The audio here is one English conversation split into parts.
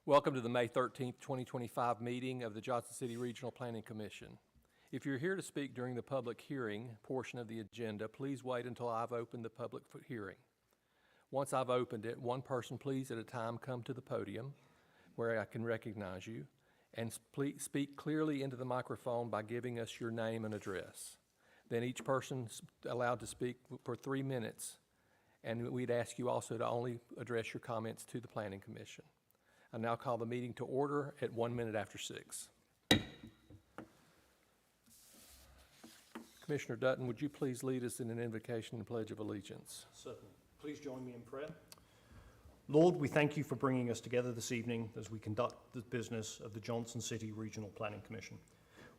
Welcome to the May 13th, 2025 meeting of the Johnson City Regional Planning Commission. If you're here to speak during the public hearing portion of the agenda, please wait until I've opened the public hearing. Once I've opened it, one person please at a time come to the podium where I can recognize you and please speak clearly into the microphone by giving us your name and address. Then each person's allowed to speak for 3 minutes, and we'd ask you also to only address your comments to the Planning Commission. I now call the meeting to order at 1 minute after 6. Commissioner Dutton, would you please lead us in an invocation and pledge of allegiance? Certainly. Please join me in prayer. Lord, we thank you for bringing us together this evening as we conduct the business of the Johnson City Regional Planning Commission.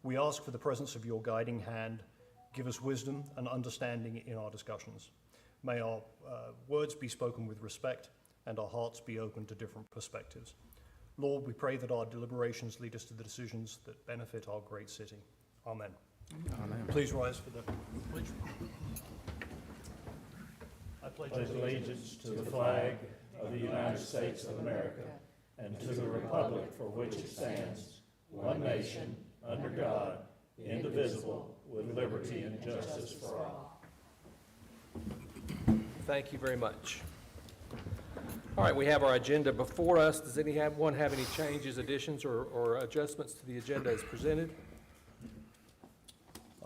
We ask for the presence of your guiding hand. Give us wisdom and understanding in our discussions. May our words be spoken with respect and our hearts be open to different perspectives. Lord, we pray that our deliberations lead us to the decisions that benefit our great city. Amen. Amen. Please rise for the pledge. I pledge Allegiance to the flag of the United States of America and to the republic for which it stands, one nation, under God, indivisible, with liberty and justice for all. Thank you very much. All right, we have our agenda before us. Does anyone have any changes, additions, or adjustments to the agenda as presented?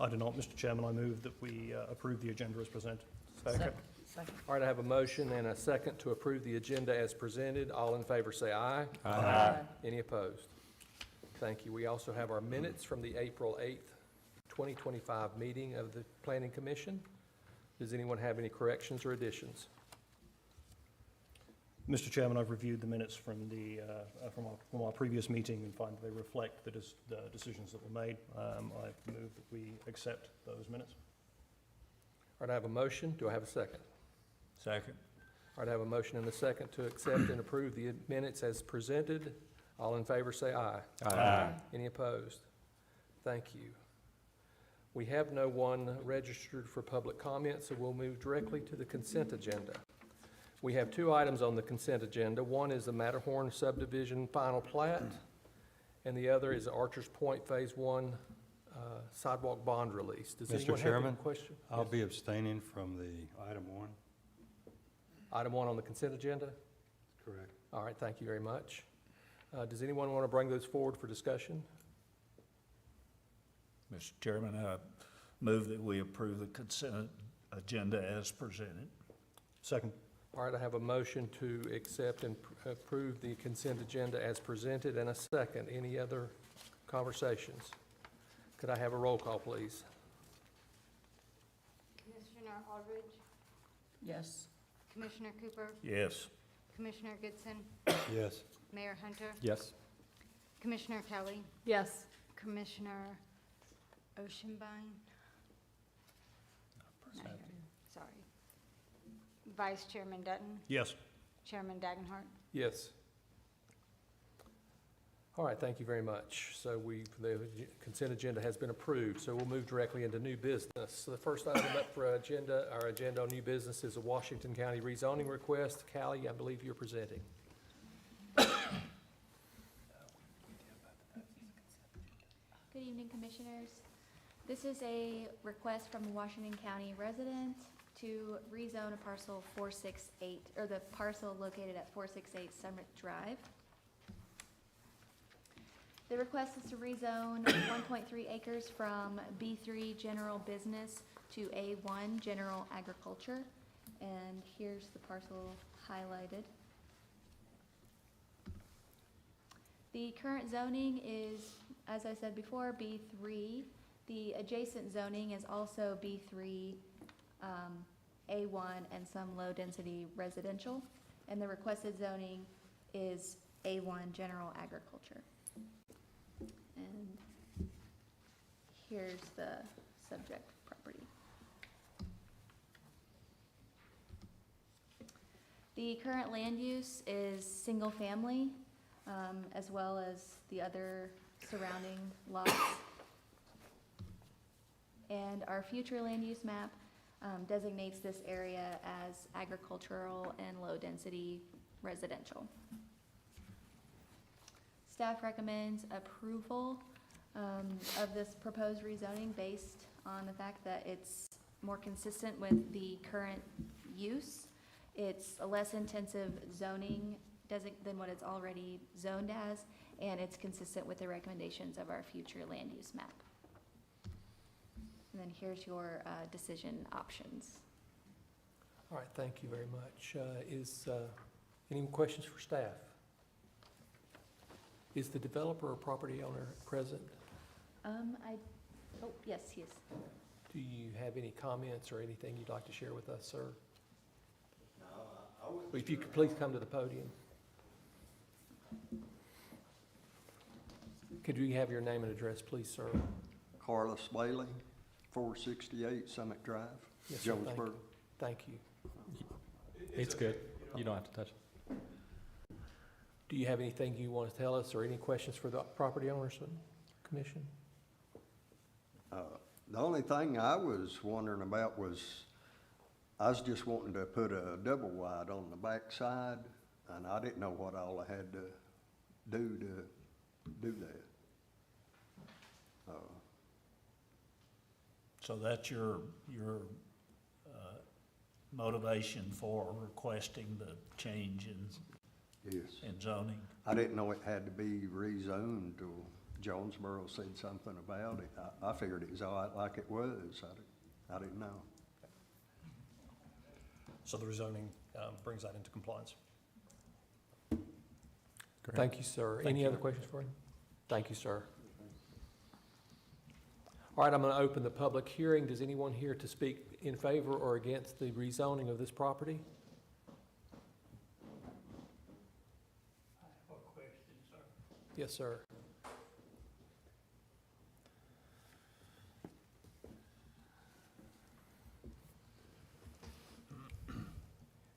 I do not, Mr. Chairman. I move that we approve the agenda as presented. Second. All right, I have a motion and a second to approve the agenda as presented. All in favor say aye. Aye. Any opposed? Thank you. We also have our minutes from the April 8th, 2025 meeting of the Planning Commission. Does anyone have any corrections or additions? Mr. Chairman, I've reviewed the minutes from our previous meeting and find they reflect the decisions that were made. I move that we accept those minutes. All right, I have a motion. Do I have a second? Second. All right, I have a motion and a second to accept and approve the minutes as presented. All in favor say aye. Aye. Any opposed? Thank you. We have no one registered for public comment, so we'll move directly to the consent agenda. We have 2 items on the consent agenda. One is the Matterhorn subdivision final plat, and the other is Archer's Point Phase 1 sidewalk bond release. Does anyone have any question? I'll Yes. be abstaining from the item 1. Item 1 on the consent agenda? Correct. All right, thank you very much. Does anyone want to bring those forward for discussion? Mr. Chairman, I move that we approve the consent agenda as presented. Second. All right, I have a motion to accept and approve the consent agenda as presented and a second. Any other conversations? Could I have a roll call, please? Commissioner Aldridge, Yes. Commissioner Cooper, Yes. Commissioner Goodson, Yes. Mayor Hunter, Yes. Commissioner Kelly, Yes. Commissioner Oceanbine. No, sorry. Vice Chairman Dutton, Yes. Chairman Dagenhart. Yes. All right, thank you very much. So the consent agenda has been approved, so we'll move directly into new business. So the first item up for our agenda on new business is a Washington County rezoning request. Callie, I believe you're presenting. Good evening, Commissioners. This is a request from a Washington County resident to rezone a parcel 468, or the parcel located at 468 Summit Drive. The request is to rezone 1.3 acres from B3 General Business to A1 General Agriculture. And here's the parcel highlighted. The current zoning is, as I said before, B3. The adjacent zoning is also B3, A1, and some low-density residential. And the requested zoning is A1 General Agriculture. And here's the subject property. The current land use is single family, as well as the other surrounding lots. And our future land use map designates this area as agricultural and low-density residential. Staff recommends approval of this proposed rezoning based on the fact that it's more consistent with the current use. It's a less intensive zoning than what it's already zoned as, and it's consistent with the recommendations of our future land use map. And then here's your decision options. All right, thank you very much. Any questions for staff? Is the developer or property owner present? Yes, he is. Do you have any comments or anything you'd like to share with us, sir? If you could please come to the podium. Could we have your name and address, please, sir? Carlos Bailey, 468 Summit Drive, Yes, sir, Jonesboro. Thank you. It's good. You don't have to touch it. Do you have anything you want to tell us or any questions for the property owners commission? The only thing I was wondering about was, I was just wanting to put a double wide on the back side, and I didn't know what all I had to do that. So that's your motivation for requesting the change Yes. in zoning? I didn't know it had to be rezoned till Jonesboro said something about it. I figured it was all right like it was. I didn't know. So the rezoning brings that into compliance. Thank you, sir. Thank Any you. other questions for him? Thank you, sir. All right, I'm going to open the public hearing. Does anyone here to speak in favor or against the rezoning of this property? I have a question, sir. Yes, sir.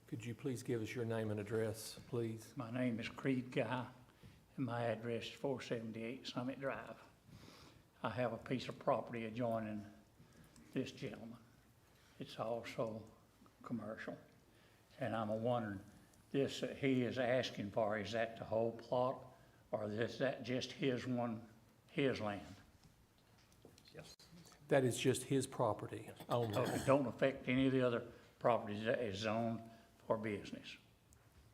Could you please give us your name and address, please? My name is Creed Guy, and my address is 478 Summit Drive. I have a piece of property adjoining this gentleman. It's also commercial. And I'm wondering, this that he is asking for, is that the whole plot, or is that just his land? Yes. That is just his property only. So it don't affect any of the other properties that is zoned for business,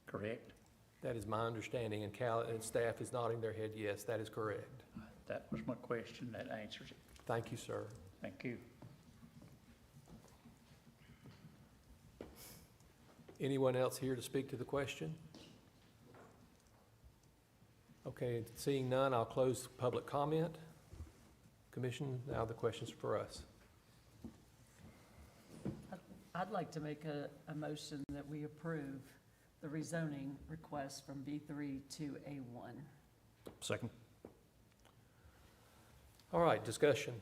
correct? That is my understanding, and Cal and staff is nodding their head, yes, that is correct. That was my question, that answers it. Thank you, sir. Thank you. Anyone else here to speak to the question? Okay, seeing none, I'll close public comment. Commission, now the questions for us. I'd like to make a motion that we approve the rezoning request from B3 to A1. Second. All right, discussion.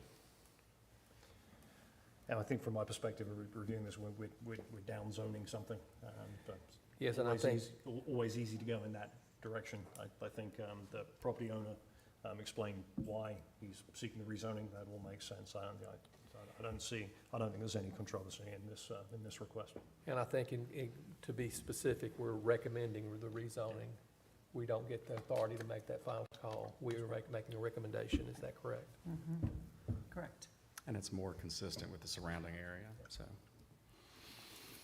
And I think from my perspective of reviewing this, we're down zoning something. But Yes, and I always think, easy- always easy to go in that direction. I think the property owner explained why he's seeking the rezoning. That all makes sense. I don't think there's any controversy in this request. and I think to be specific, we're recommending the rezoning. We don't get the authority to make that final call. We are making a recommendation. Is that correct? Correct. And it's more consistent with the surrounding area, so.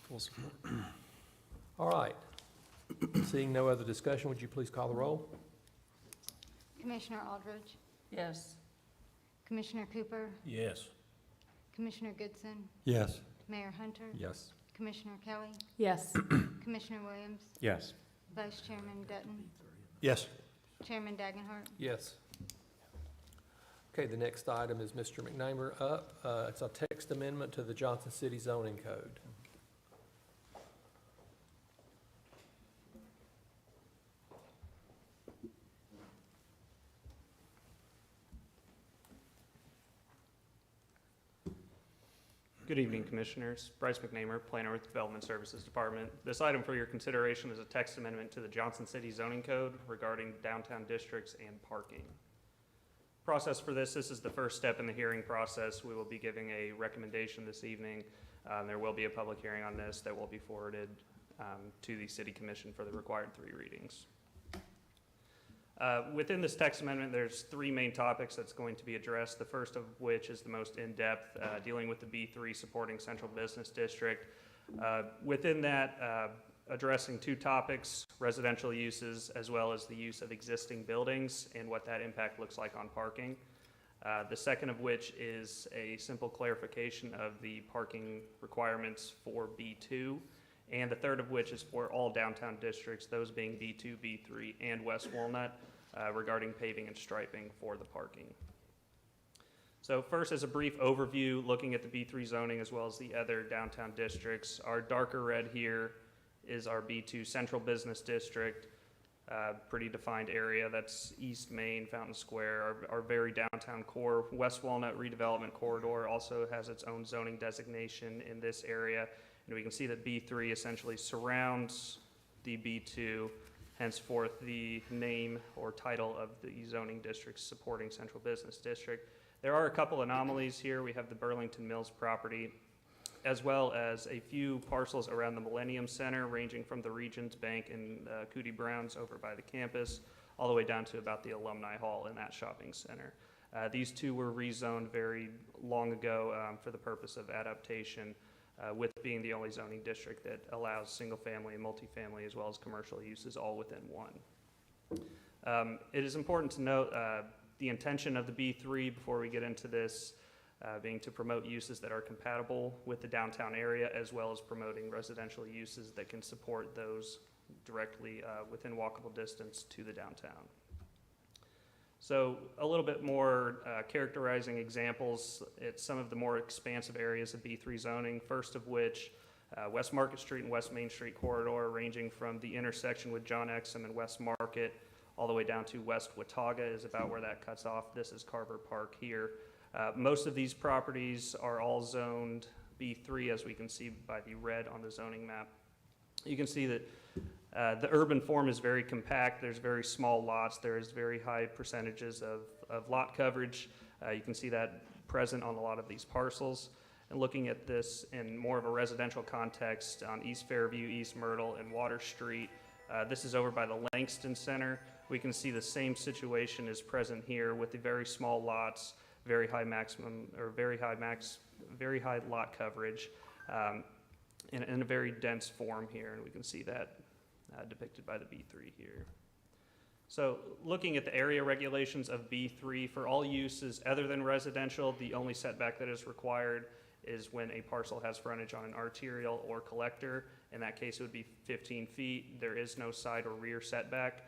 Full support. All right. Seeing no other discussion, would you please call the roll? Commissioner Aldridge, Yes. Commissioner Cooper, Yes. Commissioner Goodson, Yes. Mayor Hunter, Yes. Commissioner Kelly, Yes. Commissioner Williams, Yes. Vice Chairman Dutton, Yes. Chairman Dagenhart. Yes. Okay, the next item is Mr. McNamer up. It's a text amendment to the Johnson City zoning code. Good evening, Commissioners. Bryce McNamer, Planner with Development Services Department. This item for your consideration is a text amendment to the Johnson City zoning code regarding downtown districts and parking. Process for this is the first step in the hearing process. We will be giving a recommendation this evening. There will be a public hearing on this that will be forwarded to the City Commission for the required 3 readings. Within this text amendment, there's three main topics that's going to be addressed. The first of which is the most in-depth, dealing with the B3 supporting central business district. Within that, addressing two topics, residential uses as well as the use of existing buildings and what that impact looks like on parking. The second of which is a simple clarification of the parking requirements for B2. And the third of which is for all downtown districts, those being B2, B3, and West Walnut, regarding paving and striping for the parking. So first, as a brief overview, looking at the B3 zoning as well as the other downtown districts, our darker red here is our B2 Central Business District, pretty defined area. That's East Main, Fountain Square, our very downtown core. West Walnut Redevelopment Corridor also has its own zoning designation in this area. And we can see that B3 essentially surrounds the B2, henceforth the name or title of the zoning district supporting Central Business District. There are a couple anomalies here. We have the Burlington Mills property, as well as a few parcels around the Millennium Center, ranging from the Regions Bank and Cootie Brown's over by the campus, all the way down to about the Alumni Hall in that shopping center. These two were rezoned very long ago for the purpose of adaptation, with being the only zoning district that allows single-family and multifamily as well as commercial uses all within one. It is important to note the intention of the B3 before we get into this being to promote uses that are compatible with the downtown area, as well as promoting residential uses that can support those directly within walkable distance to the downtown. So a little bit more characterizing examples at some of the more expansive areas of B3 zoning, first of which West Market Street and West Main Street corridor, ranging from the intersection with John Exum and West Market all the way down to West Watauga is about where that cuts off. This is Carver Park here. Most of these properties are all zoned B3, as we can see by the red on the zoning map. You can see that the urban form is very compact. There's very small lots. There's very high percentages of lot coverage. You can see that present on a lot of these parcels. And looking at this in more of a residential context on East Fairview, East Myrtle, and Water Street, this is over by the Langston Center. We can see the same situation is present here with the very small lots, very high lot coverage, in a very dense form here, and we can see that depicted by the B3 here. So looking at the area regulations of B3, for all uses other than residential, the only setback that is required is when a parcel has frontage on an arterial or collector. In that case, it would be 15 feet. There is no side or rear setback.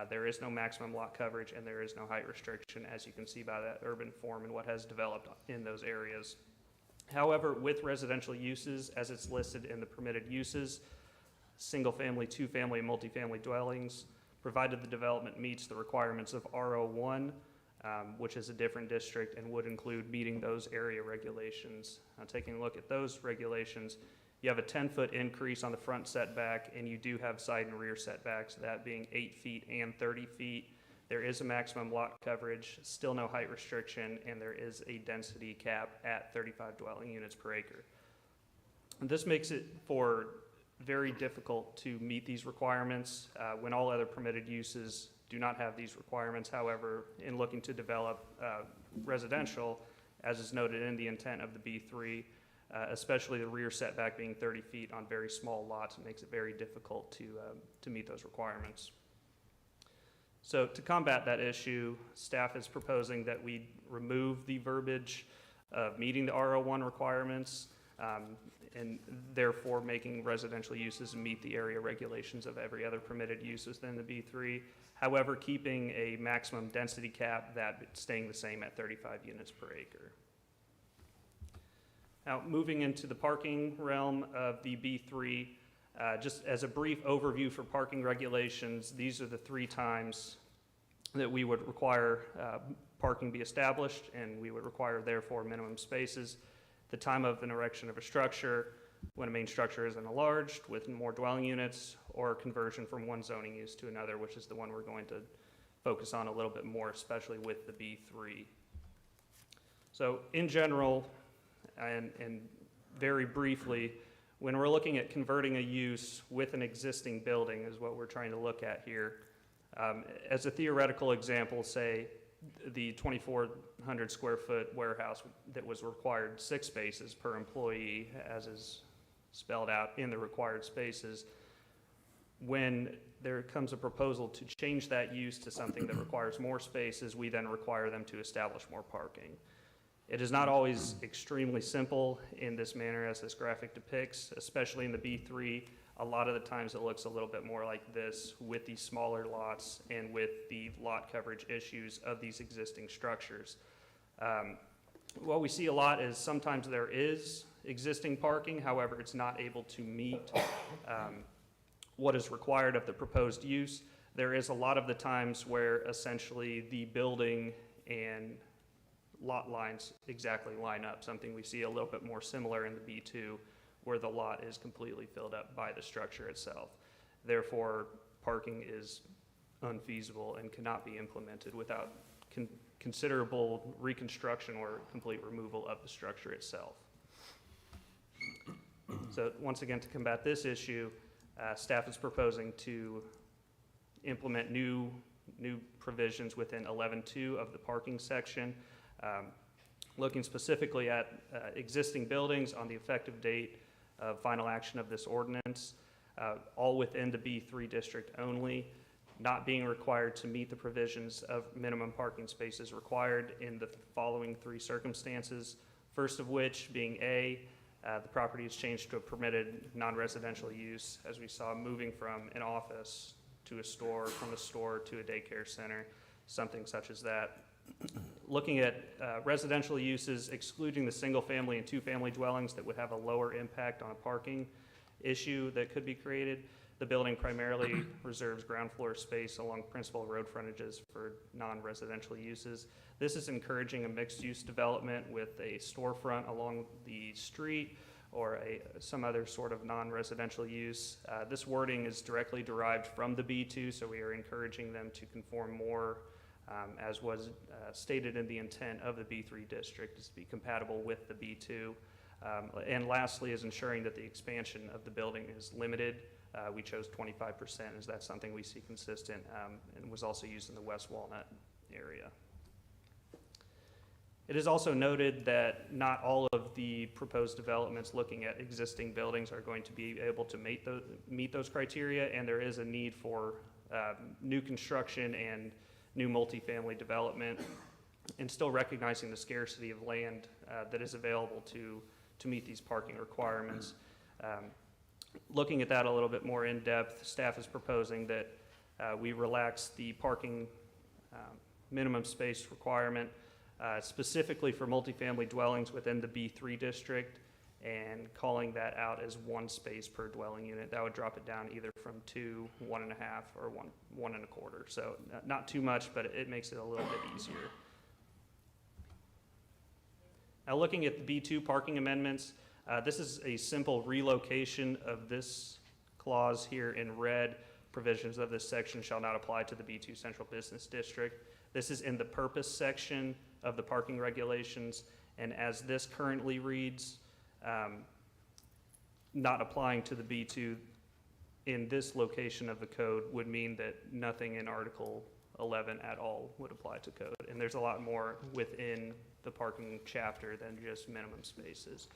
There is no maximum lot coverage, and there is no height restriction, as you can see by that urban form and what has developed in those areas. However, with residential uses, as it's listed in the permitted uses, single-family, two-family, and multifamily dwellings, provided the development meets the requirements of RO1, which is a different district and would include meeting those area regulations. Taking a look at those regulations, you have a 10-foot increase on the front setback, and you do have side and rear setbacks, that being 8 feet and 30 feet. There is a maximum lot coverage, still no height restriction, and there is a density cap at 35 dwelling units per acre. And this makes it very difficult to meet these requirements when all other permitted uses do not have these requirements. However, in looking to develop residential, as is noted in the intent of the B3, especially the rear setback being 30 feet on very small lots, it makes it very difficult to meet those requirements. So to combat that issue, staff is proposing that we remove the verbiage of meeting the RO1 requirements, and therefore making residential uses meet the area regulations of every other permitted use within the B3. However, keeping a maximum density cap that staying the same at 35 units per acre. Now, moving into the parking realm of the B3, just as a brief overview for parking regulations, these are the 3 times that we would require parking be established, and we would require, therefore, minimum spaces. The time of an erection of a structure, when a main structure is enlarged with more dwelling units, or conversion from one zoning use to another, which is the one we're going to focus on a little bit more, especially with the B3. So in general, and very briefly, when we're looking at converting a use with an existing building is what we're trying to look at here. As a theoretical example, say the 2,400 square foot warehouse that was required 6 spaces per employee, as is spelled out in the required spaces. When there comes a proposal to change that use to something that requires more spaces, we then require them to establish more parking. It is not always extremely simple in this manner as this graphic depicts, especially in the B3. A lot of the times it looks a little bit more like this with these smaller lots and with the lot coverage issues of these existing structures. What we see a lot is sometimes there is existing parking, however, it's not able to meet what is required of the proposed use. There is a lot of the times where essentially the building and lot lines exactly line up, something we see a little bit more similar in the B2, where the lot is completely filled up by the structure itself. Therefore, parking is unfeasible and cannot be implemented without considerable reconstruction or complete removal of the structure itself. So once again, to combat this issue, staff is proposing to implement new provisions within 11.2 of the parking section, looking specifically at existing buildings on the effective date of final action of this ordinance, all within the B3 district only, not being required to meet the provisions of minimum parking spaces required in the following 3 circumstances. First of which being A, the property is changed to a permitted non-residential use, as we saw, moving from an office to a store, from a store to a daycare center, something such as that. Looking at residential uses, excluding the single-family and 2-family dwellings that would have a lower impact on a parking issue that could be created. The building primarily reserves ground floor space along principal road frontages for non-residential uses. This is encouraging a mixed-use development with a storefront along the street or some other sort of non-residential use. This wording is directly derived from the B2, so we are encouraging them to conform more, as was stated in the intent of the B3 district, is to be compatible with the B2. And lastly is ensuring that the expansion of the building is limited. We chose 25% as that's something we see consistent and was also used in the West Walnut area. It is also noted that not all of the proposed developments looking at existing buildings are going to be able to meet those criteria, and there is a need for new construction and new multifamily development, and still recognizing the scarcity of land that is available to meet these parking requirements. Looking at that a little bit more in depth, staff is proposing that we relax the parking minimum space requirement specifically for multifamily dwellings within the B3 district, and calling that out as 1 space per dwelling unit. That would drop it down either from 2, 1.5, or 1 1/4. So not too much, but it makes it a little bit easier. Now looking at the B2 parking amendments, this is a simple relocation of this clause here in red. Provisions of this section shall not apply to the B2 Central Business District. This is in the purpose section of the parking regulations, and as this currently reads, not applying to the B2 in this location of the code would mean that nothing in Article 11 at all would apply to code. And there's a lot more within the parking chapter than just minimum spaces.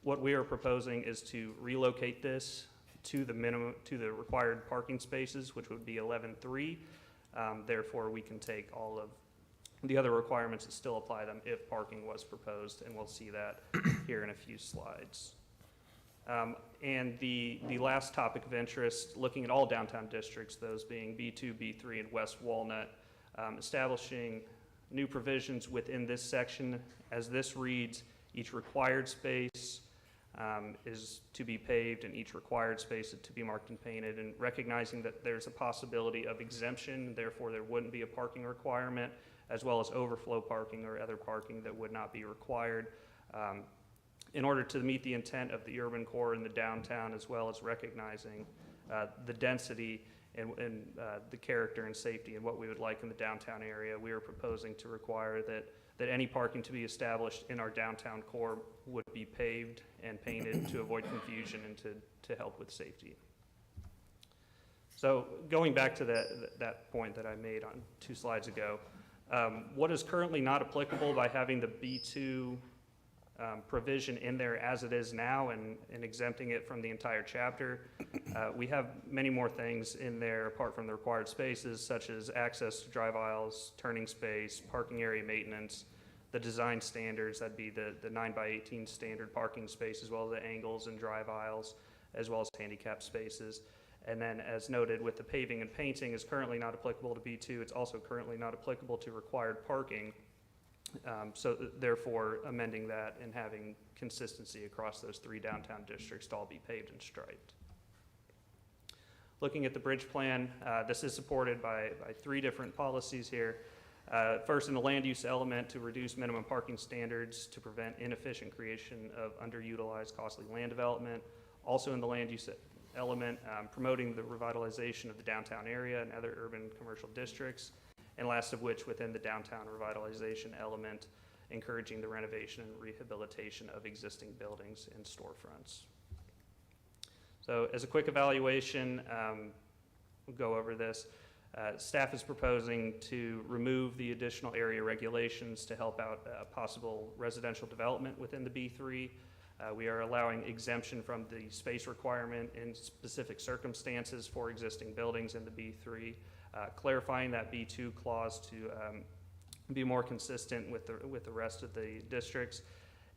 What we are proposing is to relocate this to the required parking spaces, which would be 11.3. Therefore, we can take all of the other requirements and still apply them if parking was proposed, and we'll see that here in a few slides. And the last topic of interest, looking at all downtown districts, those being B2, B3, and West Walnut, establishing new provisions within this section. As this reads, each required space is to be paved, and each required space is to be marked and painted, and recognizing that there's a possibility of exemption, therefore there wouldn't be a parking requirement, as well as overflow parking or other parking that would not be required. In order to meet the intent of the urban core in the downtown, as well as recognizing the density and the character and safety and what we would like in the downtown area, we are proposing to require that any parking to be established in our downtown core would be paved and painted to avoid confusion and to help with safety. So going back to that point that I made on 2 slides ago, what is currently not applicable by having the B2 provision in there as it is now and exempting it from the entire chapter, we have many more things in there apart from the required spaces, such as access to drive aisles, turning space, parking area maintenance, the design standards, that'd be the 9x18 standard parking space, as well as the angles and drive aisles, as well as handicap spaces. And then, as noted, with the paving and painting is currently not applicable to B2, it's also currently not applicable to required parking. So therefore, amending that and having consistency across those 3 downtown districts to all be paved and striped. Looking at the bridge plan, this is supported by 3 different policies here. First, in the land use element, to reduce minimum parking standards to prevent inefficient creation of underutilized costly land development. Also in the land use element, promoting the revitalization of the downtown area and other urban commercial districts. And last of which, within the downtown revitalization element, encouraging the renovation and rehabilitation of existing buildings and storefronts. So as a quick evaluation, we'll go over this. Staff is proposing to remove the additional area regulations to help out possible residential development within the B3. We are allowing exemption from the space requirement in specific circumstances for existing buildings in the B3. Clarifying that B2 clause to be more consistent with the rest of the districts,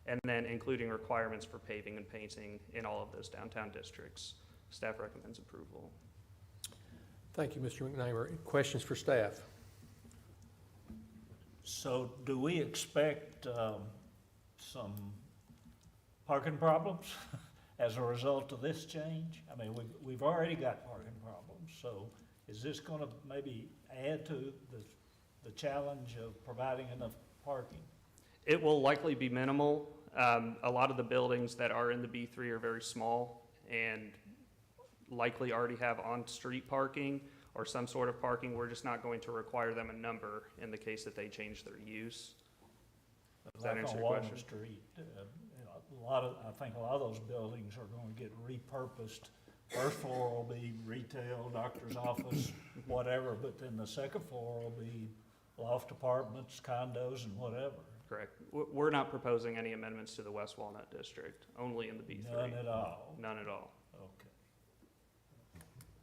and then including requirements for paving and painting in all of those downtown districts. Staff recommends approval. Thank you, Mr. McNamara. Questions for staff? So do we expect some parking problems as a result of this change? I mean, we've already got parking problems, so is this going to maybe add to the challenge of providing enough parking? It will likely be minimal. A lot of the buildings that are in the B3 are very small and likely already have on-street parking or some sort of parking. We're just not going to require them a number in the case that they change their use. Does that answer your question? Like on Walnut Street, I think a lot of those buildings are going to get repurposed. First floor will be retail, doctor's office, whatever, but then the second floor will be loft apartments, condos, and whatever. Correct. We're not proposing any amendments to the West Walnut District, only in the B3. None at all? None at all. Okay.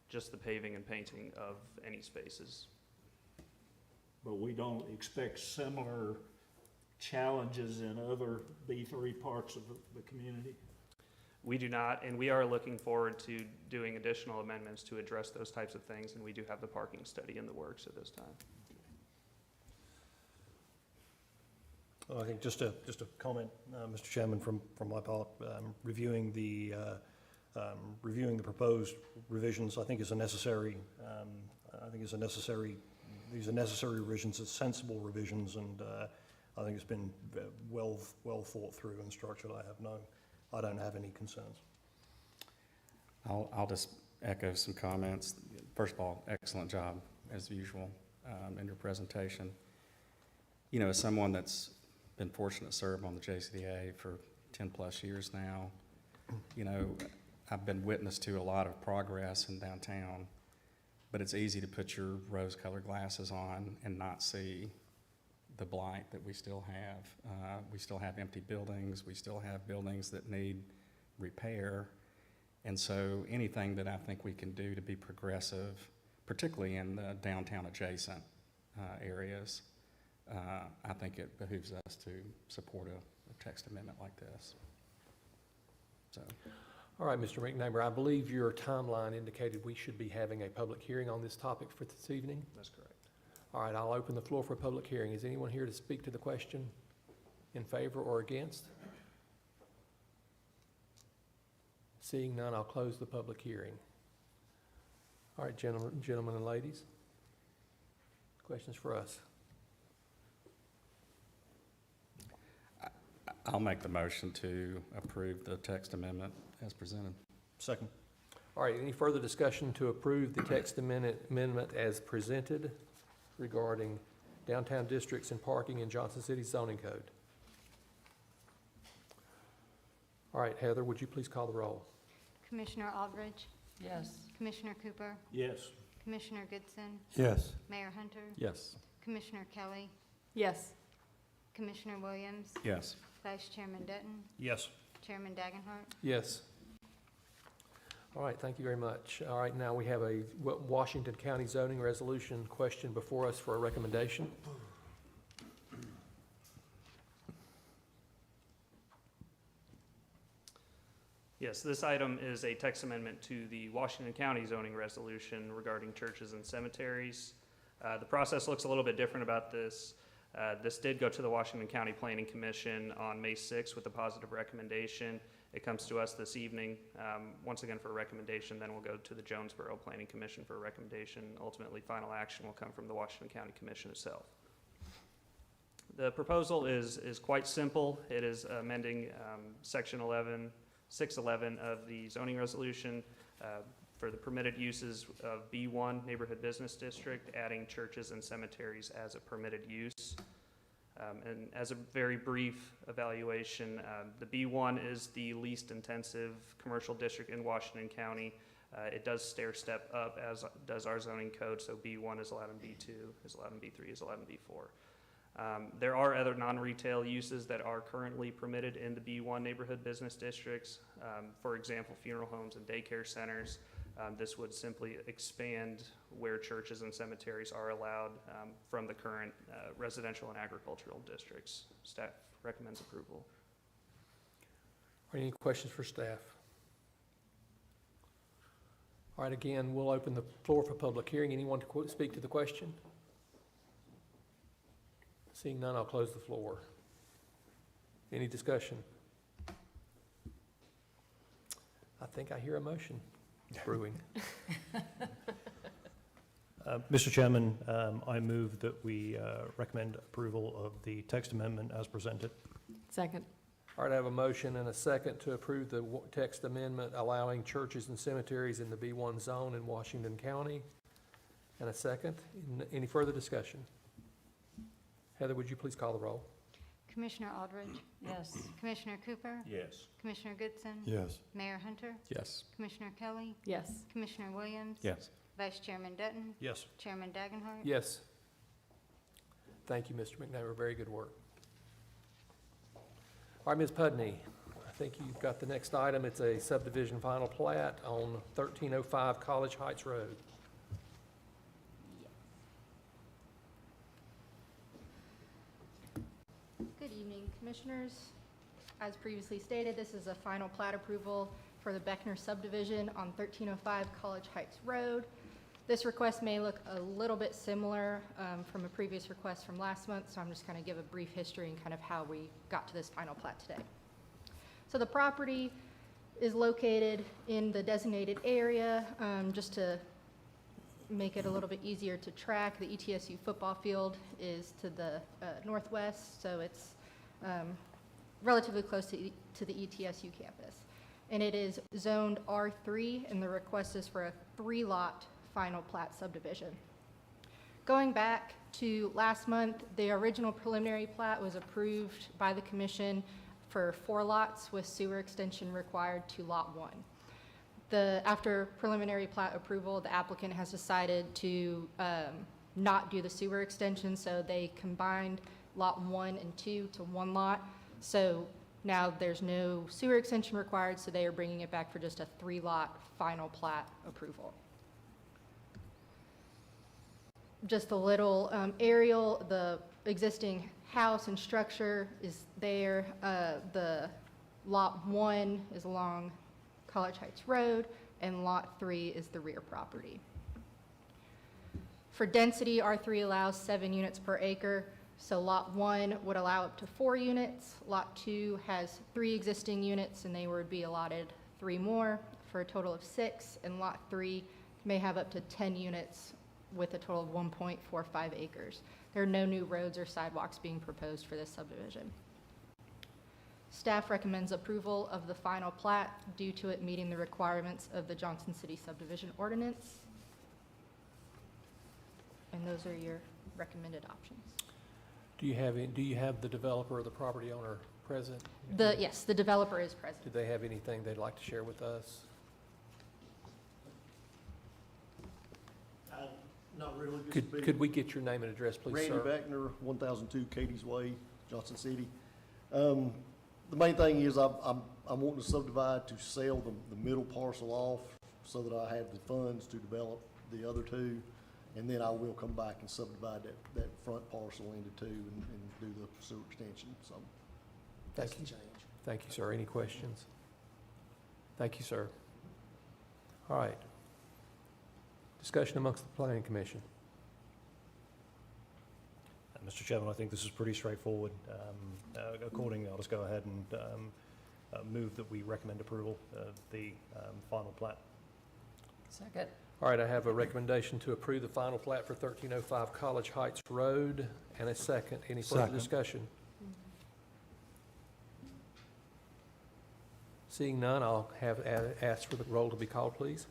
Just the paving and painting of any spaces. But we don't expect similar challenges in other B3 parts of the community? We do not, and we are looking forward to doing additional amendments to address those types of things, and we do have the parking study in the works at this time. Well, I think just a comment, Mr. Chairman, from my part, reviewing the proposed revisions, I think is a necessary. These are necessary revisions. It's sensible revisions, and I think it's been well thought through and structured. I don't have any concerns. I'll just echo some comments. First of all, excellent job, as usual, in your presentation. You know, as someone that's been fortunate to serve on the JCDA for 10+ years now, you know, I've been witness to a lot of progress in downtown, but it's easy to put your rose-colored glasses on and not see the blight that we still have. We still have empty buildings. We still have buildings that need repair. And so anything that I think we can do to be progressive, particularly in the downtown adjacent areas, I think it behooves us to support a text amendment like this. So. All right, Mr. McNamara, I believe your timeline indicated we should be having a public hearing on this topic for this evening. That's correct. All right, I'll open the floor for a public hearing. Is anyone here to speak to the question in favor or against? Seeing none, I'll close the public hearing. All right, gentlemen and ladies, questions for us? I'll make the motion to approve the text amendment as presented. Second. All right, any further discussion to approve the text amendment as presented regarding downtown districts and parking in Johnson City zoning code? All right, Heather, would you please call the roll? Commissioner Aldridge, Yes. Commissioner Cooper, Yes. Commissioner Goodson, Yes. Mayor Hunter, Yes. Commissioner Kelly, Yes. Commissioner Williams, Yes. Vice Chairman Dutton, Yes. Chairman Dagenhart. Yes. All right, thank you very much. All right, now we have a Washington County zoning resolution question before us for a recommendation. Yes, this item is a text amendment to the Washington County zoning resolution regarding churches and cemeteries. The process looks a little bit different about this. This did go to the Washington County Planning Commission on May 6th with a positive recommendation. It comes to us this evening, once again for a recommendation, then we'll go to the Jonesboro Planning Commission for a recommendation. Ultimately, final action will come from the Washington County Commission itself. The proposal is quite simple. It is amending Section 611 of the zoning resolution for the permitted uses of B1 Neighborhood Business District, adding churches and cemeteries as a permitted use. And as a very brief evaluation, the B1 is the least intensive commercial district in Washington County. It does stair step up, as does our zoning code, so B1 is allowed in B2, is allowed in B3, is allowed in B4. There are other non-retail uses that are currently permitted in the B1 neighborhood business districts. For example, funeral homes and daycare centers. This would simply expand where churches and cemeteries are allowed from the current residential and agricultural districts. Staff recommends approval. Any questions for staff? All right, again, we'll open the floor for public hearing. Anyone to speak to the question? Seeing none, I'll close the floor. Any discussion? I think I hear a motion brewing. Mr. Chairman, I move that we recommend approval of the text amendment as presented. Second. All right, I have a motion and a second to approve the text amendment allowing churches and cemeteries in the B1 zone in Washington County. And a second. Any further discussion? Heather, would you please call the roll? Commissioner Aldridge, Yes. Commissioner Cooper, Yes. Commissioner Goodson, Yes. Mayor Hunter, Yes. Commissioner Kelly, Yes. Commissioner Williams, Yes. Vice Chairman Dutton, Yes. Chairman Dagenhart. Yes. Thank you, Mr. McNamara. Very good work. All right, Ms. Pudney, I think you've got the next item. It's a subdivision final plat on 1305 College Heights Road. Good evening, Commissioners. As previously stated, this is a final plat approval for the Beckner subdivision on 1305 College Heights Road. This request may look a little bit similar from a previous request from last month, so I'm just going to give a brief history and kind of how we got to this final plat today. So the property is located in the designated area. Just to make it a little bit easier to track, the ETSU football field is to the northwest, so it's relatively close to the ETSU campus. And it is zoned R3, and the request is for a 3-lot final plat subdivision. Going back to last month, the original preliminary plat was approved by the commission for 4 lots with sewer extension required to lot 1. After preliminary plat approval, the applicant has decided to not do the sewer extension, so they combined lot 1 and 2 to 1 lot. So now there's no sewer extension required, so they are bringing it back for just a 3-lot final plat approval. Just a little aerial, the existing house and structure is there. The lot 1 is along College Heights Road, and lot 3 is the rear property. For density, R3 allows 7 units per acre, so lot 1 would allow up to 4 units. Lot 2 has 3 existing units, and they would be allotted 3 more for a total of 6, and lot 3 may have up to 10 units with a total of 1.45 acres. There are no new roads or sidewalks being proposed for this subdivision. Staff recommends approval of the final plat due to it meeting the requirements of the Johnson City subdivision ordinance. And those are your recommended options. Do you have the developer or the property owner present? Yes, the developer is present. Do they have anything they'd like to share with us? Not really, just be Could we get your name and address, please, Randy sir? Beckner, 1002 Katie's Way, Johnson City. The main thing is I'm wanting to subdivide to sell the middle parcel off so that I have the funds to develop the other two. And then I will come back and subdivide that front parcel into two and do the sewer extension, so that's the change. Thank you, sir. Any questions? Thank you, sir. All right. Discussion amongst the planning commission. Mr. Chairman, I think this is pretty straightforward. Accordingly, I'll just go ahead and move that we recommend approval of the final plat. Second. All right, I have a recommendation to approve the final plat for 1305 College Heights Road, and a second. Any further Second. discussion? Seeing none, I'll ask for the roll to be called, please.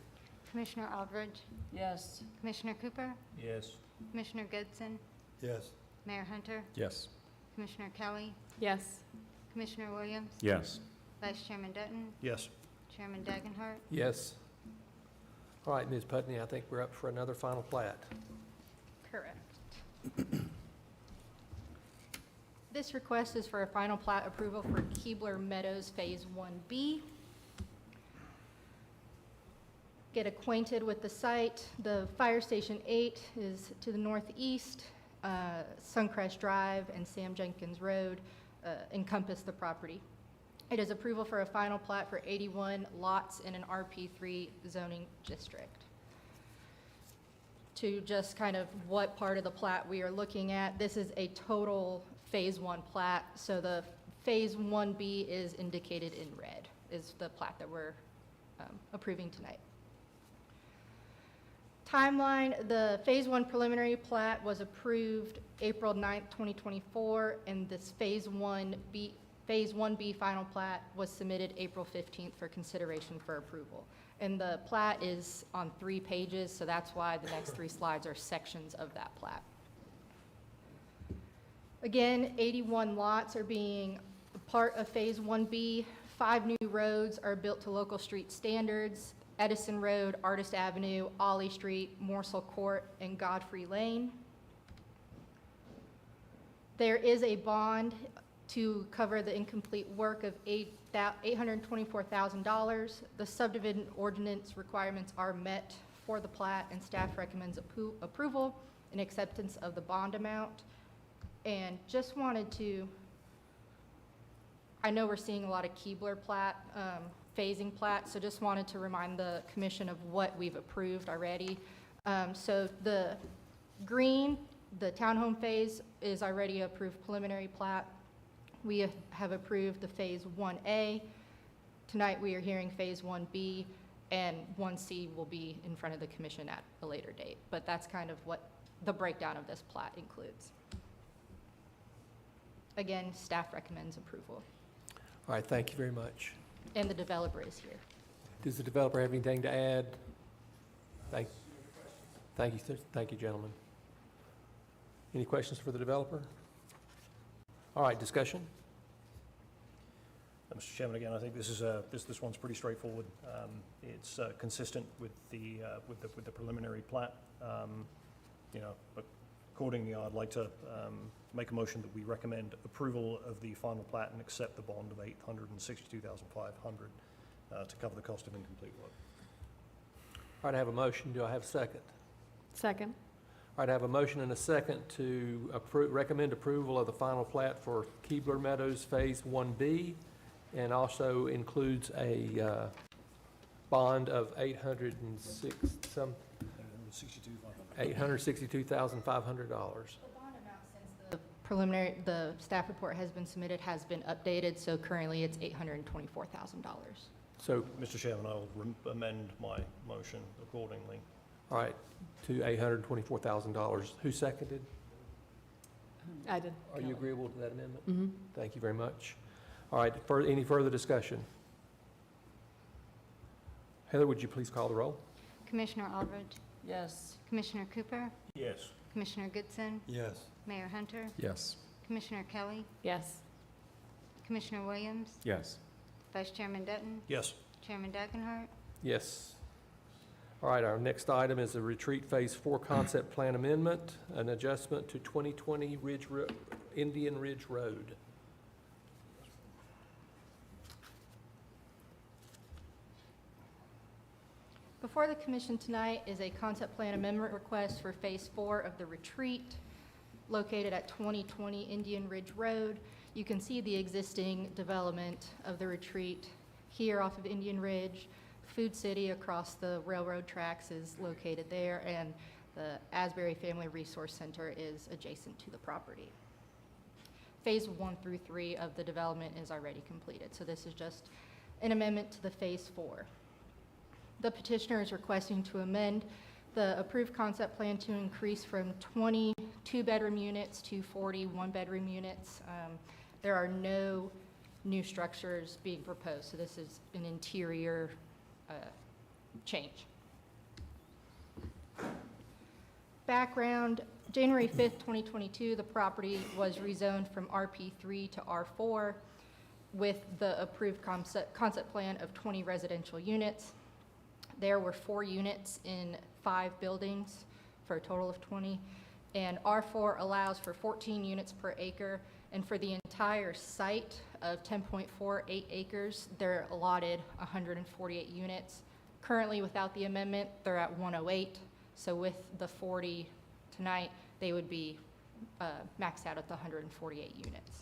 Commissioner Aldridge, Yes. Commissioner Cooper, Yes. Commissioner Goodson, Yes. Mayor Hunter, Yes. Commissioner Kelly, Yes. Commissioner Williams, Yes. Vice Chairman Dutton, Yes. Chairman Dagenhart. Yes. All right, Ms. Putney, I think we're up for another final plat. Correct. This request is for a final plat approval for Keebler Meadows Phase 1B. Get acquainted with the site. The Fire Station 8 is to the northeast. Suncrest Drive and Sam Jenkins Road encompass the property. It is approval for a final plat for 81 lots in an RP3 zoning district. To just kind of what part of the plat we are looking at, this is a total Phase 1 plat, so the Phase 1B is indicated in red, is the plat that we're approving tonight. Timeline, the Phase 1 preliminary plat was approved April 9th, 2024, and this Phase 1B final plat was submitted April 15th for consideration for approval. And the plat is on 3 pages, so that's why the next 3 slides are sections of that plat. Again, 81 lots are being part of Phase 1B. 5 new roads are built to local street standards: Edison Road, Artist Avenue, Ollie Street, Morsel Court, and Godfrey Lane. There is a bond to cover the incomplete work of $824,000. The subdivision ordinance requirements are met for the plat, and staff recommends approval and acceptance of the bond amount. And just wanted to, I know we're seeing a lot of Keebler plat, phasing plat, so just wanted to remind the commission of what we've approved already. So the green, the townhome phase is already approved preliminary plat. We have approved the Phase 1A. Tonight, we are hearing Phase 1B, and 1C will be in front of the commission at a later date. But that's kind of what the breakdown of this plat includes. Again, staff recommends approval, All right, thank you very much. and the developer is here. Does the developer have anything to add? Thank you, gentlemen. Any questions for the developer? All right, discussion? Mr. Chairman, again, I think this is this one's pretty straightforward. It's consistent with the preliminary plat. But accordingly, I'd like to make a motion that we recommend approval of the final plat and accept the bond of $862,500 to cover the cost of incomplete work. All right, I have a motion. Do I have a second? Second. All right, I have a motion and a second to recommend approval of the final plat for Keebler Meadows Phase 1B, and also includes a bond of $862,500. The bond amount, since the preliminary, the staff report has been submitted, has been updated, so currently it's $824,000. So, Mr. Chairman, I will amend my motion accordingly. all right, to $824,000. Who seconded? I did. Are you agreeable to that amendment? Mm-hmm. Thank you very much. All right, any further discussion? Heather, would you please call the roll? Commissioner Aldridge, Yes. Commissioner Cooper, Yes. Commissioner Goodson, Yes. Mayor Hunter, Yes. Commissioner Kelly, Yes. Commissioner Williams, Yes. Vice Chairman Dutton, Yes. Chairman Dagenhart. Yes. All right, our next item is a Retreat Phase 4 Concept Plan Amendment, an adjustment to 2020 Indian Ridge Road. Before the commission tonight is a concept plan amendment request for Phase 4 of the retreat located at 2020 Indian Ridge Road. You can see the existing development of the retreat here off of Indian Ridge. Food City across the railroad tracks is located there, and the Asbury Family Resource Center is adjacent to the property. Phase 1 through 3 of the development is already completed, so this is just an amendment to the Phase 4. The petitioner is requesting to amend the approved concept plan to increase from 20 two-bedroom units to 40 one-bedroom units. There are no new structures being proposed, so this is an interior change. Background, January 5th, 2022, the property was rezoned from RP3 to R4 with the approved concept plan of 20 residential units. There were 4 units in 5 buildings for a total of 20, and R4 allows for 14 units per acre, and for the entire site of 10.48 acres, they're allotted 148 units. Currently, without the amendment, they're at 108, so with the 40 tonight, they would be maxed out at the 148 units.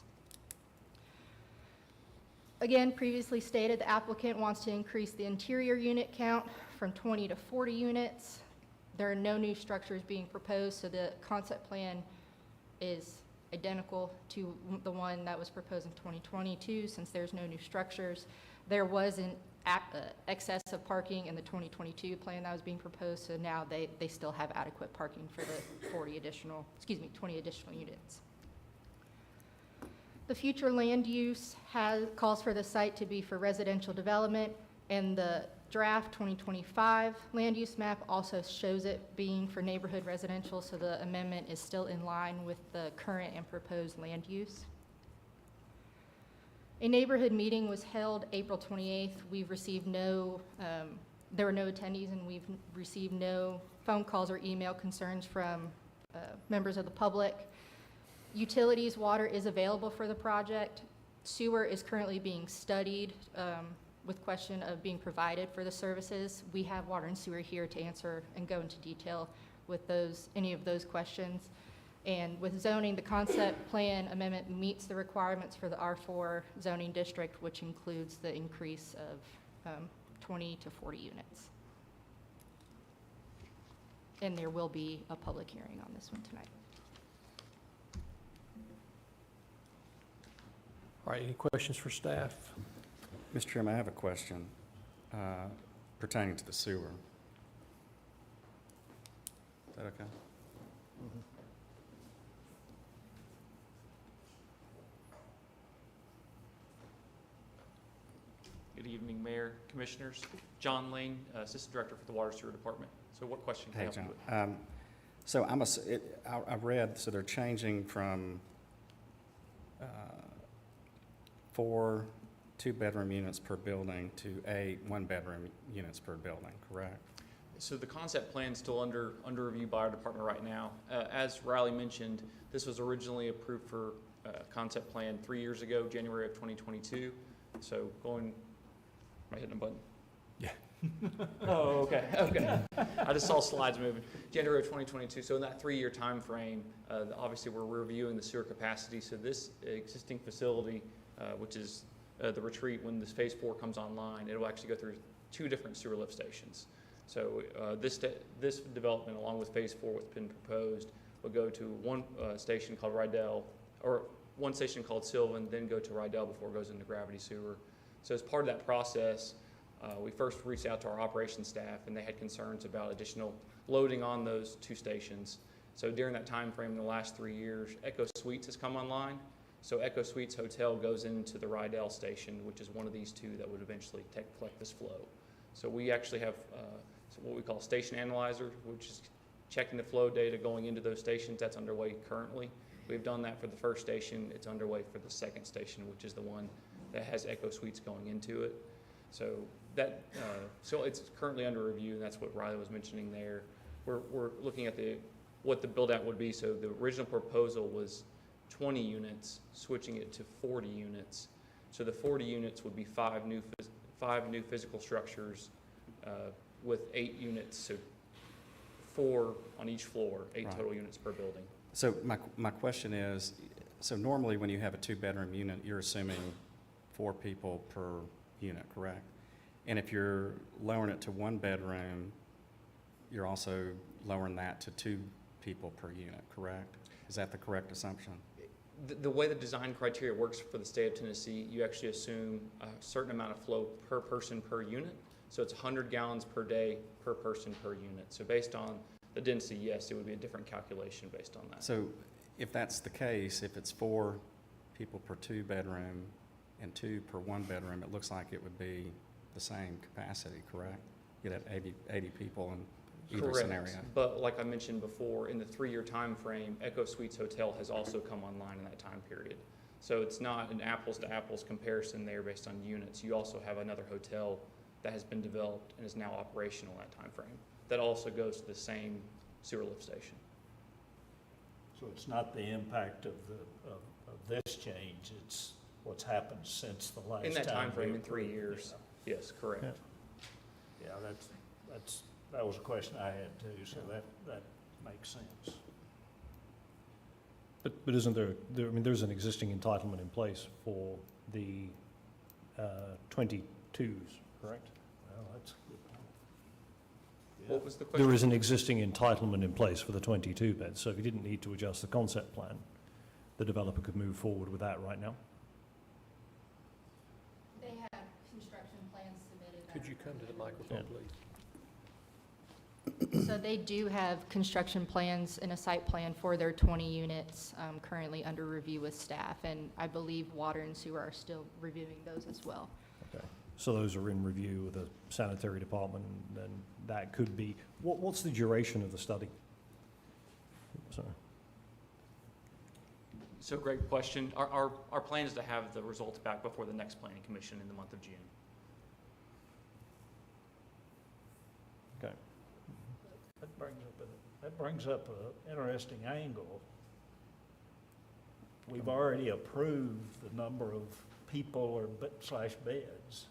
Again, previously stated, the applicant wants to increase the interior unit count from 20 to 40 units. There are no new structures being proposed, so the concept plan is identical to the one that was proposed in 2022, since there's no new structures. There was an excess of parking in the 2022 plan that was being proposed, so now they still have adequate parking for the 20 additional units. The future land use calls for the site to be for residential development, and the draft 2025 land use map also shows it being for neighborhood residential, so the amendment is still in line with the current and proposed land use. A neighborhood meeting was held April 28th. We've received there were no attendees, and we've received no phone calls or email concerns from members of the public. Utilities, water is available for the project. Sewer is currently being studied with question of being provided for the services. We have water and sewer here to answer and go into detail with any of those questions. And with zoning, the concept plan amendment meets the requirements for the R4 zoning district, which includes the increase of 20 to 40 units. And there will be a public hearing on this one tonight. All right, any questions for staff? Mr. Chairman, I have a question pertaining to the sewer. Is that okay? Good evening, Mayor, Commissioners. John Lane, Assistant Director for the Water Sewer Department. So what question can I Hey, help you John. with? So I read, so they're changing from 4 two-bedroom units per building to 8 one-bedroom units per building, correct? So the concept plan is still under review by our department right now. As Riley mentioned, this was originally approved for concept plan 3 years ago, January of 2022. So am I hitting a button? Yeah. Oh, okay. I just saw slides moving. January of 2022. So in that 3-year time frame, obviously we're reviewing the sewer capacity. So this existing facility, which is the retreat, when this phase 4 comes online, it will actually go through 2 different sewer lift stations. So this development, along with phase 4, what's been proposed, will go to one station called Rydell, or one station called Sylvan, then go to Rydell before it goes into gravity sewer. So as part of that process, we first reached out to our operations staff, and they had concerns about additional loading on those 2 stations. So during that time frame, in the last 3 years, Echo Suites has come online. So Echo Suites Hotel goes into the Rydell station, which is one of these 2 that would eventually collect this flow. So we actually have what we call station analyzer, which is checking the flow data going into those stations. That's underway currently. We've done that for the first station. It's underway for the second station, which is the one that has Echo Suites going into it. So So it's currently under review, and that's what Riley was mentioning there. We're looking at what the build-out would be. So the original proposal was 20 units, switching it to 40 units. So the 40 units would be five new physical structures with 8 units, so 4 on each floor, 8 Right. total units per building. So my question is, so normally when you have a 2-bedroom unit, you're assuming 4 people per unit, correct? And if you're lowering it to 1 bedroom, you're also lowering that to 2 people per unit, correct? Is that the correct assumption? The way the design criteria works for the state of Tennessee, you actually assume a certain amount of flow per person per unit. So it's 100 gallons per day per person per unit. So based on the density, yes, it would be a different calculation based on that. So if that's the case, if it's 4 people per 2-bedroom and 2 per 1-bedroom, it looks like it would be the same capacity, correct? You'd have 80 people in either scenario. Correct. But like I mentioned before, in the 3-year time frame, Echo Suites Hotel has also come online in that time period. So it's not an apples to apples comparison there based on units. You also have another hotel that has been developed and is now operational in that time frame. That also goes to the same sewer lift station. So it's not the impact of this change, it's what's happened since the last time. In that time frame, we in 3 approved it. years, yes, correct. Yeah, that was a question I had too, so that makes sense. But isn't there, I mean, there's an existing entitlement in place for the 22s, correct? Well, that's a good point. Yeah. What was the question? There is an existing entitlement in place for the 22 beds, so if you didn't need to adjust the concept plan, the developer could move forward with that right now. They have construction plans submitted. Could you come to the microphone, please? So they do have construction plans and a site plan for their 20 units currently under review with staff, and I believe Water and Sewer are still reviewing those as well. Okay. So those are in review with the sanitary department, and then that could be, what's the duration of the study? Sorry. So great question. Our plan is to have the results back before the next planning commission in the month of June. Okay. That brings up an interesting angle. We've already approved the number of people or /beds.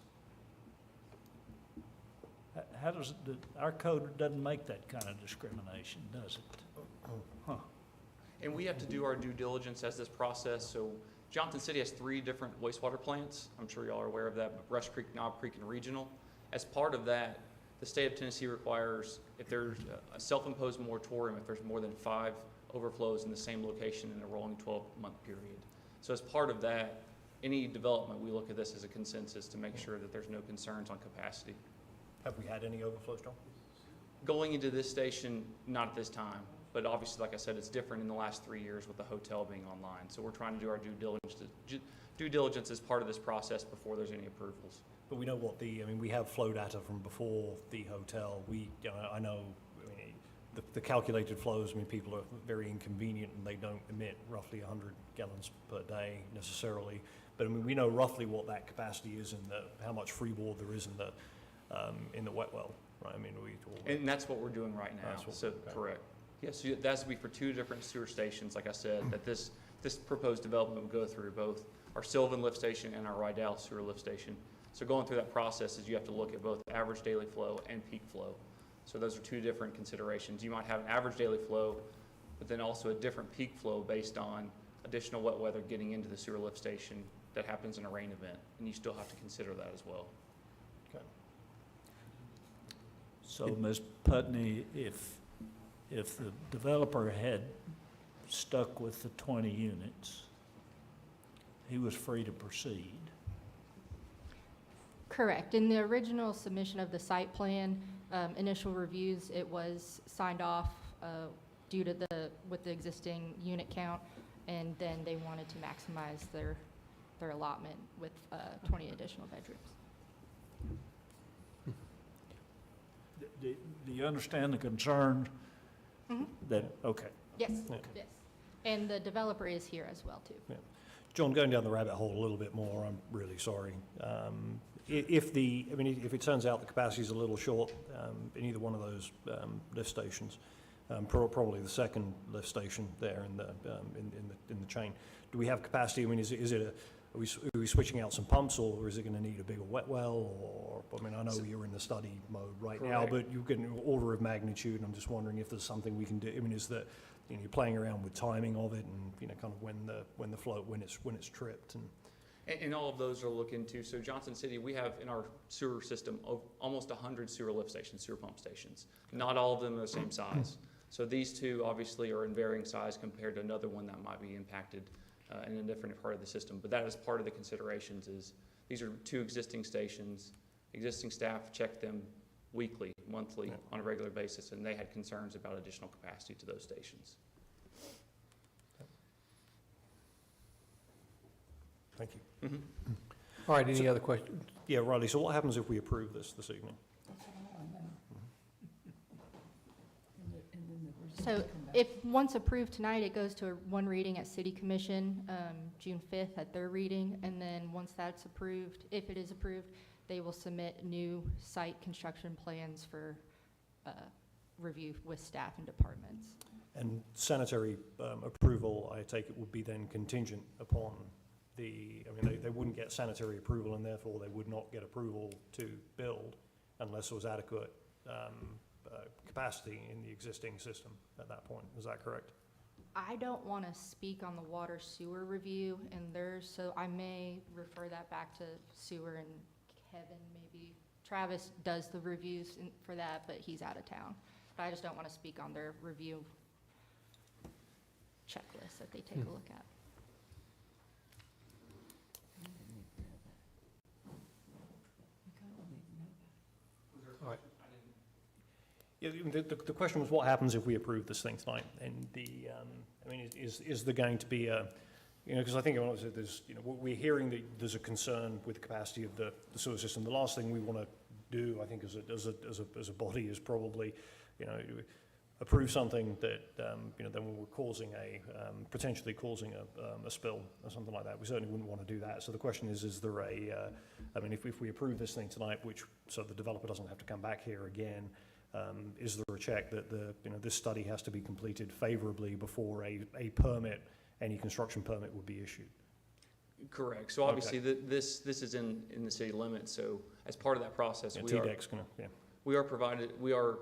How does, our code doesn't make that kind of discrimination, does it? Huh. And we have to do our due diligence as this process. So Johnson City has 3 different wastewater plants. I'm sure y'all are aware of that, but Rush Creek, Knob Creek, and Regional. As part of that, the state of Tennessee requires, if there's a self-imposed moratorium, if there's more than 5 overflows in the same location in a rolling 12-month period. So as part of that, any development, we look at this as a consensus to make sure that there's no concerns on capacity. Have we had any overflows, John? Going into this station, not at this time, but obviously, like I said, it's different in the last 3 years with the hotel being online. So we're trying to do our due diligence as part of this process before there's any approvals. But we know what I mean, we have flow data from before the hotel. I know, I mean, the calculated flows, I mean, people are very inconvenient and they don't emit roughly 100 gallons per day necessarily. But I mean, we know roughly what that capacity is and how much free water there is in the wet well, right? I mean, And that's what we're doing right now, That's what- so, okay. correct. Yes, so that's to be for 2 different sewer stations, like I said, that this proposed development would go through both our Sylvan lift station and our Rydell sewer lift station. So going through that process is you have to look at both average daily flow and peak flow. So those are 2 different considerations. You might have an average daily flow, but then also a different peak flow based on additional wet weather getting into the sewer lift station that happens in a rain event, and you still have to consider that as well. Okay. So, Ms. Putney, if the developer had stuck with the 20 units, he was free to proceed. Correct. In the original submission of the site plan, initial reviews, it was signed off due to with the existing unit count, and then they wanted to maximize their allotment with 20 additional bedrooms. Do you understand the concern Mhm. that, okay. Yes, Yeah. yes. And the developer is here as well, too. John, going down the rabbit hole a little bit more, I'm really sorry. if it turns out the capacity is a little short in either one of those lift stations, probably the second lift station there in the chain, do we have capacity? I mean, are we switching out some pumps, or is it going to need a bigger wet well? Or, I mean, I know you're in the study mode right now, but you get an order of magnitude, and I'm just wondering if there's something we can do. I mean, is that, you know, you're playing around with timing of it, and, you know, kind of when it's tripped, And all of those are looked into. So Johnson City, we have in our sewer system almost 100 sewer lift stations, sewer pump stations. Not all of them are the same size. So these two obviously are in varying size compared to another one that might be impacted in a different part of the system. But that is part of the considerations. Is these are two existing stations. Existing staff check them weekly, monthly, on a regular basis, and they had concerns about additional capacity to those stations. Thank you. All right, any other questions? Yeah, Riley, so what happens if we approve this evening? So if, once approved tonight, it goes to one reading at City Commission, June 5th at their reading, and then once that's approved, if it is approved, they will submit new site construction plans for review with staff and departments. And sanitary approval, I take it, would be then contingent upon they wouldn't get sanitary approval, and therefore they would not get approval to build unless there was adequate capacity in the existing system at that point. Is that correct? I don't want to speak on the water sewer review and theirs, so I may refer that back to sewer and Kevin, maybe. Travis does the reviews for that, but he's out of town. But I just don't want to speak on their review checklist that they take a look at. All right. Yeah, the question was, what happens if we approve this thing tonight? And is there going to be a, because I think there's, we're hearing that there's a concern with the capacity of the sewer system. The last thing we want to do, I think, as a body is probably, approve something that, then we're causing potentially causing a spill or something like that. We certainly wouldn't want to do that. So the question is there if we approve this thing tonight, so the developer doesn't have to come back here again, is there a check that this study has to be completed favorably before a permit, any construction permit would be issued? Correct. So obviously this is in the city limits. So as part of that process, we are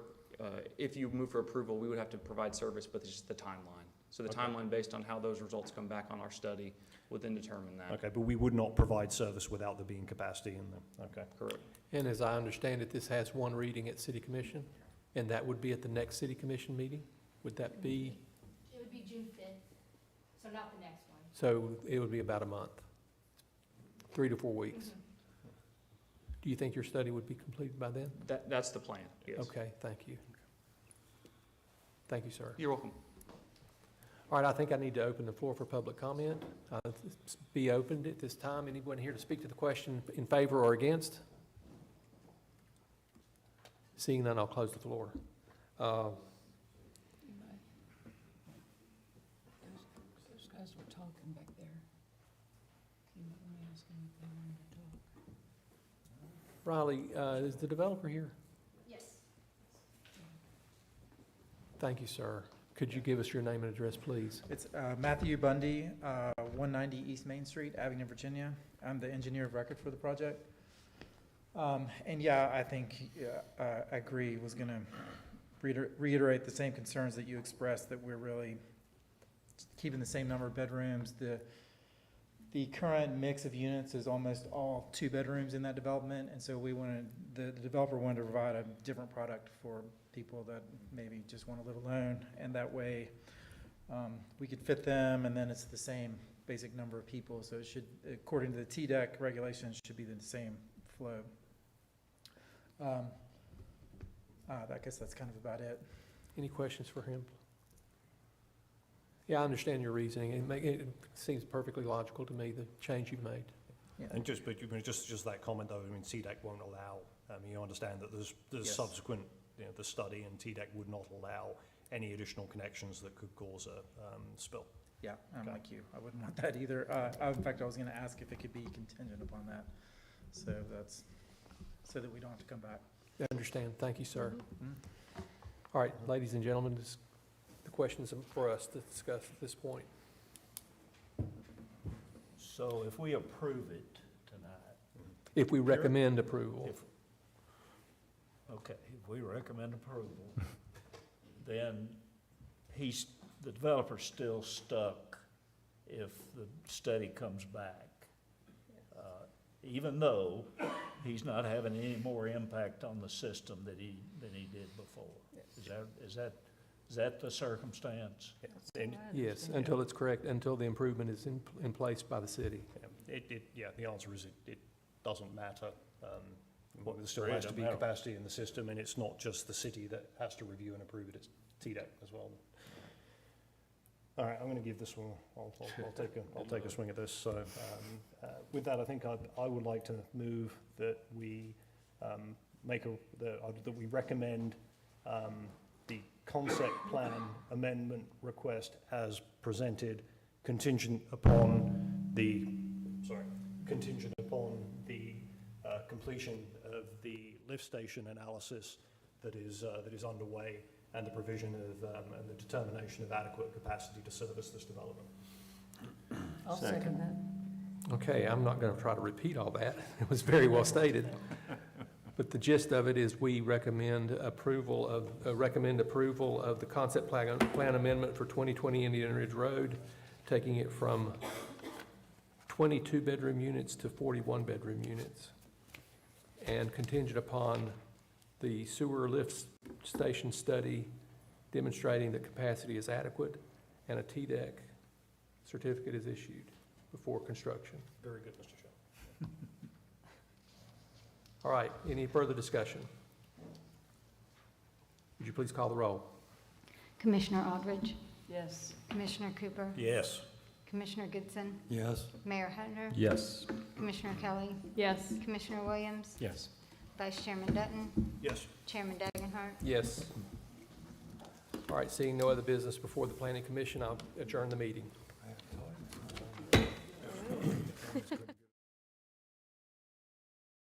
if you move for approval, we would have to provide service, but it's just the timeline. So the timeline based on how those results come back on our study would then determine that. Okay, but we would not provide service without there being capacity in them. Okay. Correct. And as I understand it, this has one reading at City Commission, and that would be at the next City Commission meeting? Would that be? It would be June 5th, so not the next one. So it would be about a month, 3 to 4 weeks. Mm-hmm. Do you think your study would be completed by then? That's the plan, yes. Okay, thank you. Thank you, sir. You're welcome. All right, I think I need to open the floor for public comment. Be opened at this time. Anyone here to speak to the question in favor or against? Seeing none, I'll close the floor. Those guys were talking back there. You might want to ask them if they wanted to talk. Riley, is the developer here? Yes. Thank you, sir. Could you give us your name and address, please? It's Matthew Bundy, 190 East Main Street, Abingdon, Virginia. I'm the engineer of record for the project. And yeah, I think I agree, was going to reiterate the same concerns that you expressed, that we're really keeping the same number of bedrooms. The current mix of units is almost all 2 bedrooms in that development, and so the developer wanted to provide a different product for people that maybe just want to live alone, and that way we could fit them, and then it's the same basic number of people, so it should, according to the TDEC regulations, should be the same flow. I guess that's kind of about it. Any questions for him? Yeah, I understand your reasoning. It seems perfectly logical to me, the change you've made. Yeah. And just that comment though, TDEC won't allow, you understand that there's yes. Subsequent, the study, and TDEC would not allow any additional connections that could cause a spill. Yeah, I'm like you. I wouldn't want that either. In fact, I was going to ask if it could be contingent upon that. So that's, so that we don't have to come back. I understand. Thank you, sir. Mhm. All right, ladies and gentlemen, the questions for us to discuss at this point. So if we approve it tonight, If we recommend approval. okay, if we recommend approval, then the developer's still stuck if the study comes back. Even though he's not having any more impact on the system that he did before. Is that the circumstance? Yes, until it's correct, until the improvement is in place by the city. Yeah, the answer is it doesn't matter. There still Really has to don't be matter. capacity in the system, and it's not just the city that has to review and approve it, it's TDEC as well. All right, I'm going to give this one, I'll take a swing at this. So with that, I think I would like to move that we that we recommend the concept plan amendment request as presented, contingent upon the completion of the lift station analysis that is underway, and the provision of and the determination of adequate capacity to service this development. I'll second that. Okay, I'm not going to try to repeat all that. It was very well stated. But the gist of it is we recommend approval of the concept plan amendment for 2020 Indian Ridge Road, taking it from 22 bedroom units to 41 bedroom units, and contingent upon the sewer lift station study demonstrating that capacity is adequate and a TDEC certificate is issued before construction. Very good, Mr. Chair. All right, any further discussion? Would you please call the roll? Commissioner Aldridge, Yes. Commissioner Cooper, Yes. Commissioner Goodson, Yes. Mayor Hunter, Yes. Commissioner Kelly, Yes. Commissioner Williams, Yes. Vice Chairman Dutton, Yes. Chairman Dagenhart. Yes. All right, seeing no other business before the Planning Commission, I'll adjourn the meeting.